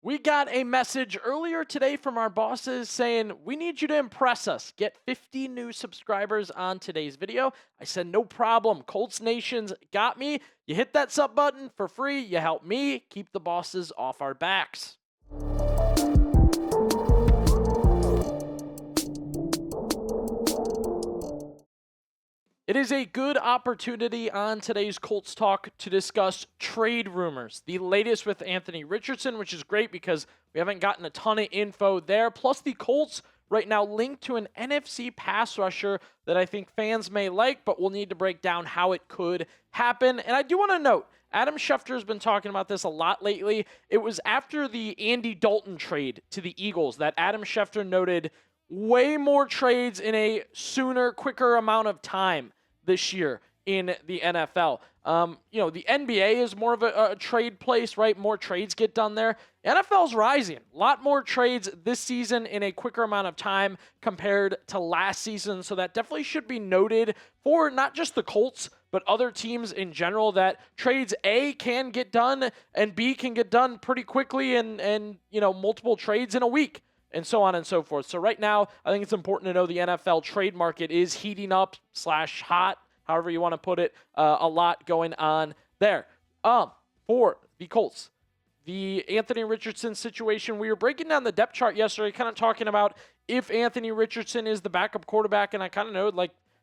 We got a message earlier today from our bosses saying, we need you to impress us. Get 50 new subscribers on today's video. I said, no problem. Colts Nation's got me. You hit that sub button for free. You help me keep the bosses off our backs. It is a good opportunity on today's Colts Talk to discuss trade rumors. The latest with Anthony Richardson, which is great because we haven't gotten a ton of info there. Plus, the Colts right now linked to an NFC pass rusher that I think fans may like, but we'll need to break down how it could happen. And I do want to note, Adam Schefter has been talking about this a lot lately. It was after the Andy Dalton trade to the Eagles that Adam Schefter noted way more trades in a sooner, quicker amount of time this year in the NFL. The NBA is more of a trade place, right? More trades get done there. NFL's rising. A lot more trades this season in a quicker amount of time compared to last season. So that definitely should be noted for not just the Colts, but other teams in general, that trades A can get done and B can get done pretty quickly and multiple trades in a week, and so on and so forth. So right now, I think it's important to know the NFL trade market is heating up / hot, however you want to put it. A lot going on there. For the Colts, the Anthony Richardson situation, we were breaking down the depth chart yesterday, kind of talking about if Anthony Richardson is the backup quarterback, and I kind of know,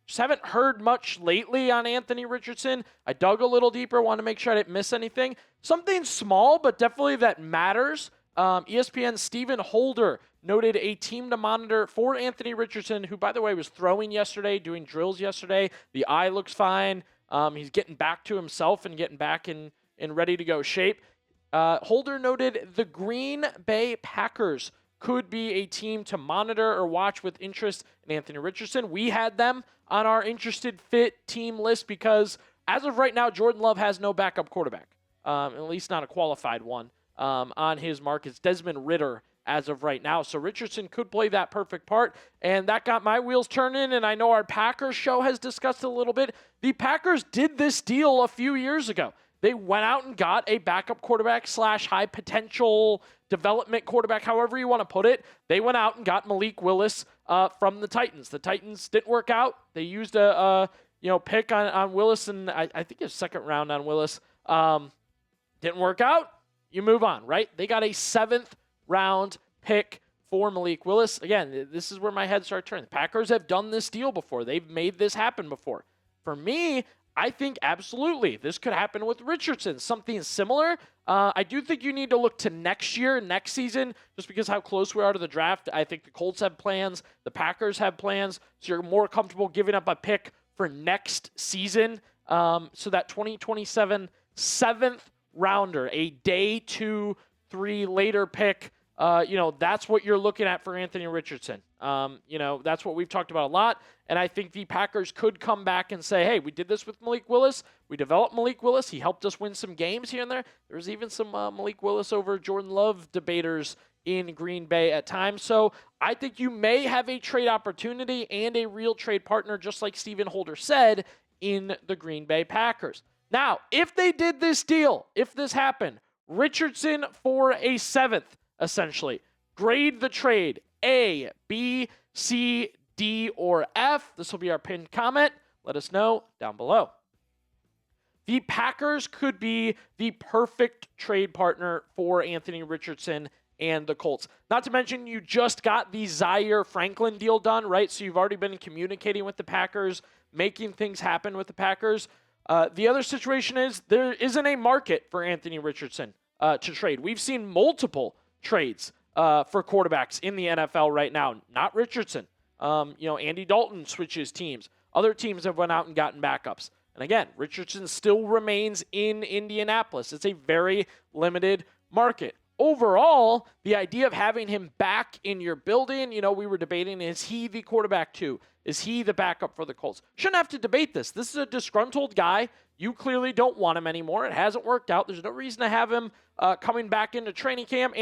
just haven't heard much lately on Anthony Richardson. I dug a little deeper, wanted to make sure I didn't miss anything. Something small, but definitely that matters. ESPN's Stephen Holder noted a team to monitor for Anthony Richardson, who, by the way, was throwing yesterday, doing drills yesterday. The eye looks fine. He's getting back to himself and getting back in ready to go shape. Holder noted the Green Bay Packers could be a team to monitor or watch with interest in Anthony Richardson. We had them on our interested fit team list because, as of right now, Jordan Love has no backup quarterback, at least not a qualified one. On his mark. It's Desmond Ridder as of right now. So Richardson could play that perfect part, and that got my wheels turning, and I know our Packers show has discussed it a little bit. The Packers did this deal a few years ago. They went out and got a backup quarterback / high potential development quarterback, however you want to put it. They went out and got Malik Willis from the Titans. The Titans didn't work out. They used a pick on Willis, and I think it's second round on Willis. Didn't work out. You move on, right? They got a 7th round pick for Malik Willis. Again, this is where my head starts turning. The Packers have done this deal before. They've made this happen before. For me, I think absolutely this could happen with Richardson. Something similar. I do think you need to look to next season, just because how close we are to the draft. I think the Colts have plans. The Packers have plans. So you're more comfortable giving up a pick for next season. So that 2027 7th rounder, a day 2, 3 later pick, that's what you're looking at for Anthony Richardson. That's what we've talked about a lot, and I think the Packers could come back and say, hey, we did this with Malik Willis. We developed Malik Willis. He helped us win some games here and there. There's even some Malik Willis over Jordan Love debaters in Green Bay at times. So I think you may have a trade opportunity and a real trade partner, just like Stephen Holder said, in the Green Bay Packers. Now, if they did this deal, if this happened, Richardson for a 7th, essentially. Grade the trade A, B, C, D, or F. This will be our pinned comment. Let us know down below. The Packers could be the perfect trade partner for Anthony Richardson and the Colts. Not to mention, you just got the Zaire Franklin deal done, right? So you've already been communicating with the Packers, making things happen with the Packers. The other situation is there isn't a market for Anthony Richardson to trade. We've seen multiple trades for quarterbacks in the NFL right now. Not Richardson. Andy Dalton switches teams. Other teams have went out and gotten backups. And again, Richardson still remains in Indianapolis. It's a very limited market. Overall, the idea of having him back in your building, we were debating, is he the quarterback too? Is he the backup for the Colts? Shouldn't have to debate this. This is a disgruntled guy. You clearly don't want him anymore. It hasn't worked out. There's no reason to have him coming back into training camp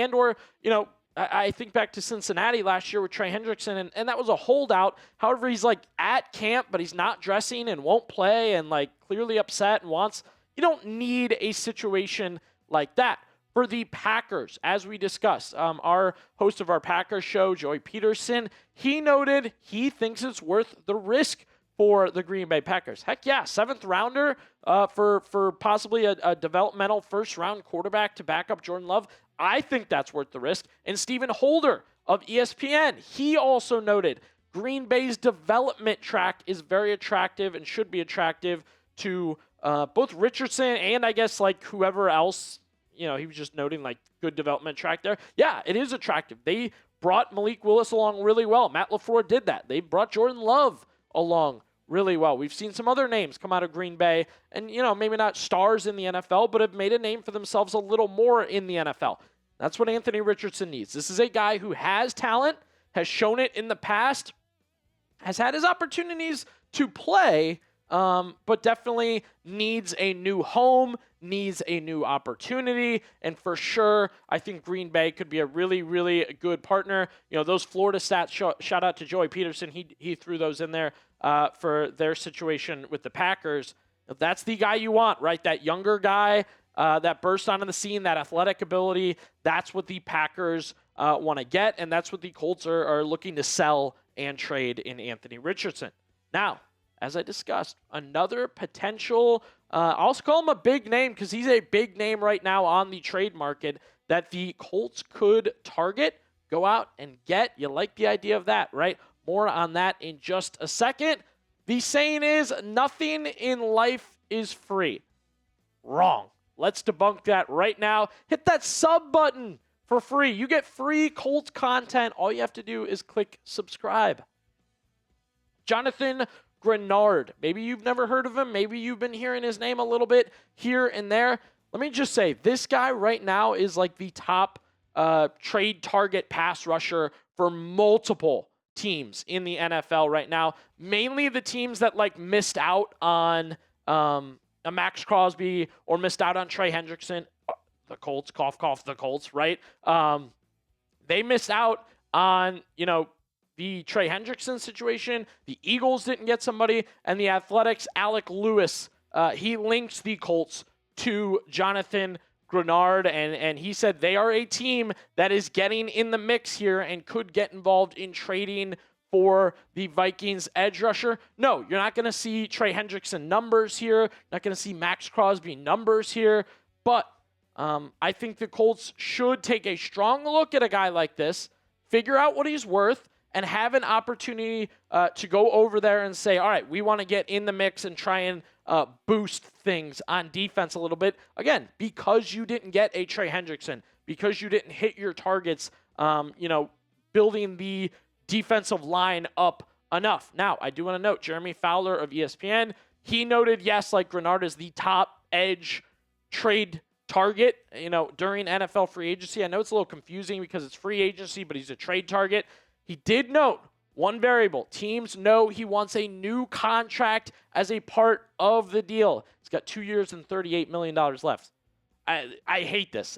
I think back to Cincinnati last year with Trey Hendrickson, and that was a holdout. However, he's at camp, but he's not dressing and won't play and clearly upset and wants. You don't need a situation like that. for the Packers, as we discussed. Our host of our Packers show, Joey Peterson, he noted he thinks it's worth the risk for the Green Bay Packers. Heck yeah, 7th rounder for possibly a developmental first-round quarterback to back up Jordan Love. I think that's worth the risk. And Stephen Holder of ESPN, he also noted Green Bay's development track is very attractive and should be attractive to both Richardson and I guess like whoever else. He was just noting like good development track there. Yeah, it is attractive. They brought Malik Willis along really well. Matt LaFleur did that. They brought Jordan Love along really well. We've seen some other names come out of Green Bay and, maybe not stars in the NFL, but have made a name for themselves a little more in the NFL. That's what Anthony Richardson needs. This is a guy who has talent, has shown it in the past, has had his opportunities to play, but definitely needs a new home, needs a new opportunity, and for sure, I think Green Bay could be a really, really good partner. Those Florida stats, shout out to Joey Peterson, he threw those in there for their situation with the Packers. That's the guy you want, right? That younger guy that burst onto the scene, that athletic ability, that's what the Packers want to get, and that's what the Colts are looking to sell and trade in Anthony Richardson. Now, as I discussed, another potential, I'll also call him a big name because he's a big name right now on the trade market that the Colts could target, go out and get. You like the idea of that, right? More on that in just a second. The saying is, nothing in life is free. Wrong. Let's debunk that right now. Hit that sub button for free. You get free Colts content. All you have to do is click subscribe. Jonathan Greenard. Maybe you've never heard of him. Maybe you've been hearing his name a little bit here and there. Let me just say, this guy right now is like the top trade target pass rusher for multiple teams in the NFL right now. Mainly the teams that like missed out on a Max Crosby or missed out on Trey Hendrickson. The Colts, cough, cough, the Colts, right? They missed out on, the Trey Hendrickson situation. The Eagles didn't get somebody, and the Athletics, Alec Lewis, he links the Colts to Jonathan Greenard, and he said they are a team that is getting in the mix here and could get involved in trading for the Vikings edge rusher. No, you're not going to see Trey Hendrickson numbers here. You're not going to see Max Crosby numbers here, but I think the Colts should take a strong look at a guy like this, figure out what he's worth, and have an opportunity to go over there and say, all right, we want to get in the mix and try and boost things on defense a little bit. Again, because you didn't get a Trey Hendrickson, because you didn't hit your targets, building the defensive line up enough. Now, I do want to note, Jeremy Fowler of ESPN, he noted, yes, like Greenard is the top edge trade target, during NFL free agency. I know it's a little confusing because it's free agency, but he's a trade target. He did note one variable. Teams know he wants a new contract as a part of the deal. He's got 2 years and $38 million left. I hate this.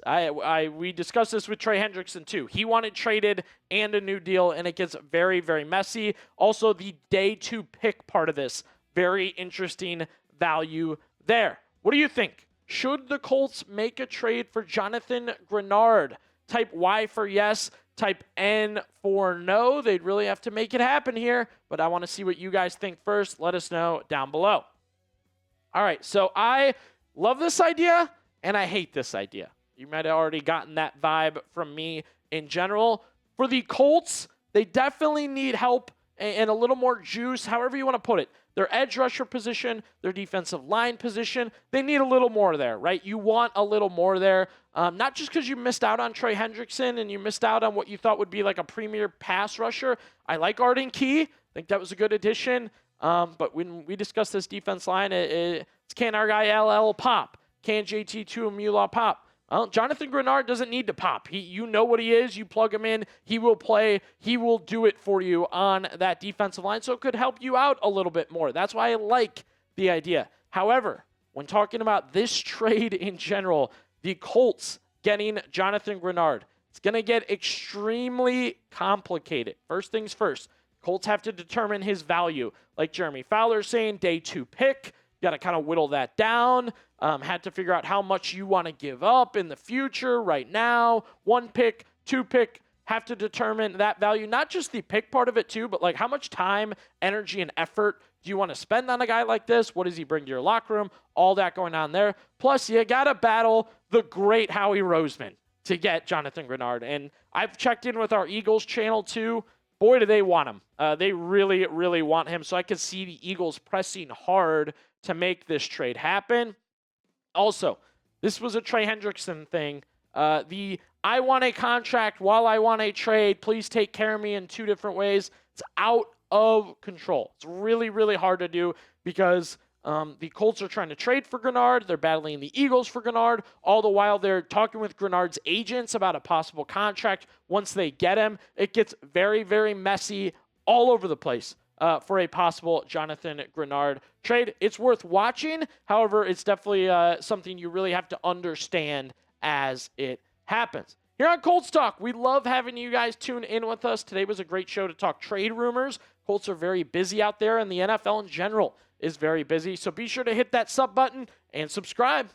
We discussed this with Trey Hendrickson too. He wanted traded and a new deal, and it gets very, very messy. Also, the day 2 pick part of this, very interesting value there. What do you think? Should the Colts make a trade for Jonathan Greenard? Type Y for yes. Type N for no. They'd really have to make it happen here, but I want to see what you guys think first. Let us know down below. All right, so I love this idea, and I hate this idea. You might have already gotten that vibe from me in general. For the Colts, they definitely need help and a little more juice, however you want to put it. Their edge rusher position, their defensive line position, they need a little more there, right? You want a little more there. Not just because you missed out on Trey Hendrickson and you missed out on what you thought would be like a premier pass rusher. I like Arden Key. I think that was a good addition. But when we discuss this defense line, it's can our guy LL pop? Can JT Tuimoloau pop? Well, Jonathan Greenard doesn't need to pop. You know what he is. You plug him in. He will play. He will do it for you on that defensive line, so it could help you out a little bit more. That's why I like the idea. However, when talking about this trade in general, the Colts getting Jonathan Greenard, it's going to get extremely complicated. First things first, Colts have to determine his value. Like Jeremy Fowler saying, day 2 pick. got to kind of whittle that down. Had to figure out how much you want to give up in the future, right now. 1 pick, 2 pick, have to determine that value. Not just the pick part of it too, but like how much time, energy, and effort do you want to spend on a guy like this? What does he bring to your locker room? All that going on there. Plus, you got to battle the great Howie Roseman to get Jonathan Greenard. And I've checked in with our Eagles channel too. Boy, do they want him. They really, really want him. So I could see the Eagles pressing hard to make this trade happen. Also, this was a Trey Hendrickson thing. I want a contract while I want a trade. Please take care of me in 2 different ways. It's out of control. It's really, really hard to do because the Colts are trying to trade for Greenard. They're battling the Eagles for Greenard. All the while, they're talking with Greenard's agents about a possible contract once they get him. It gets very, very messy all over the place for a possible Jonathan Greenard trade. It's worth watching. However, it's definitely something you really have to understand as it happens. Here on Colts Talk, we love having you guys tune in with us. Today was a great show to talk trade rumors. Colts are very busy out there, and the NFL in general is very busy. So be sure to hit that sub button and subscribe.